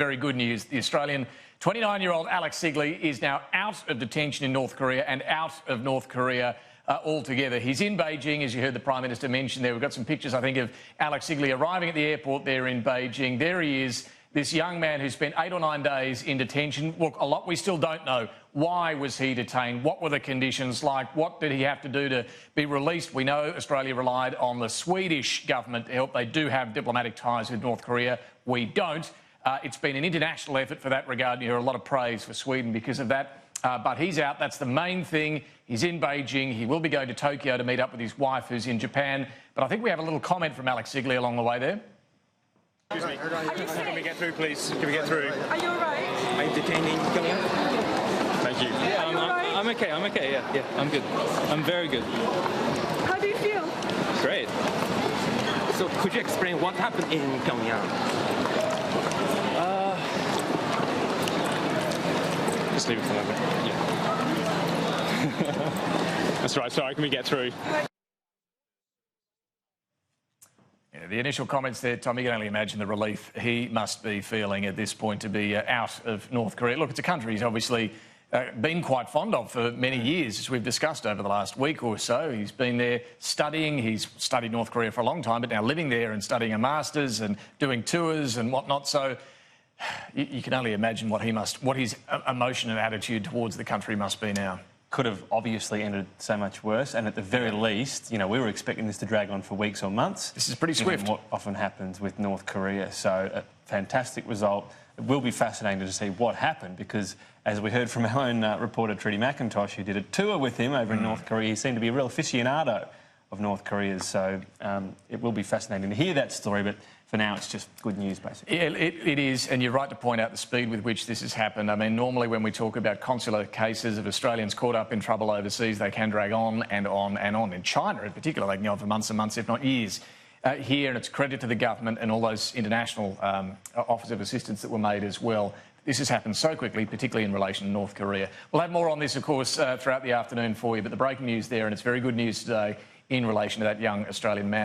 very good news. The Australian 29-year-old Alek Sigley is now out of detention in North Korea and out of North Korea altogether. He's in Beijing, as you heard the Prime Minister mention there. We've got some pictures, I think, of Alek Sigley arriving at the airport there in Beijing. There he is, this young man who spent 8 or 9 days in detention. Look, a lot we still don't know. Why was he detained? What were the conditions like? What did he have to do to be released? We know Australia relied on the Swedish government to help. They do have diplomatic ties with North Korea. We don't. It's been an international effort for that regard. You hear a lot of praise for Sweden because of that. But he's out. That's the main thing. He's in Beijing. He will be going to Tokyo to meet up with his wife, who's in Japan. But I think we have a little comment from Alek Sigley along the way there. Excuse me. Can we get through, please? Can we get through? Are you all right? Are you detaining? Come here. Thank you. Are you all right? I'm okay, yeah, I'm good. I'm very good. How do you feel? Great. So could you explain what happened in Pyongyang? Just leave it for a little bit. Yeah. That's right, sorry, can we get through? Yeah, the initial comments there, Tom, you can only imagine the relief he must be feeling at this point to be out of North Korea. Look, it's a country he's obviously been quite fond of for many years, as we've discussed over the last week or so. He's been there studying. He's studied North Korea for a long time, but now living there and studying a master's and doing tours and whatnot. So you can only imagine what his emotion and attitude towards the country must be now. Could have obviously ended so much worse, and at the very least, you know, we were expecting this to drag on for weeks or months. This is pretty swift. What often happens with North Korea. So a fantastic result. It will be fascinating to see what happened because, as we heard from our own reporter Trudy McIntosh, who did a tour with him over in North Korea, he seemed to be a real aficionado of North Korea's. So it will be fascinating to hear that story, but for now it's just good news, basically. Yeah, it is, and you're right to point out the speed with which this has happened. I mean, normally when we talk about consular cases of Australians caught up in trouble overseas, they can drag on and on and on. In China in particular, they can go on for months and months, if not years. Here, and it's credit to the government and all those international offers of assistance that were made as well. This has happened so quickly, particularly in relation to North Korea. We'll have more on this, of course, throughout the afternoon for you, but the breaking news there, and it's very good news today, in relation to that young Australian man.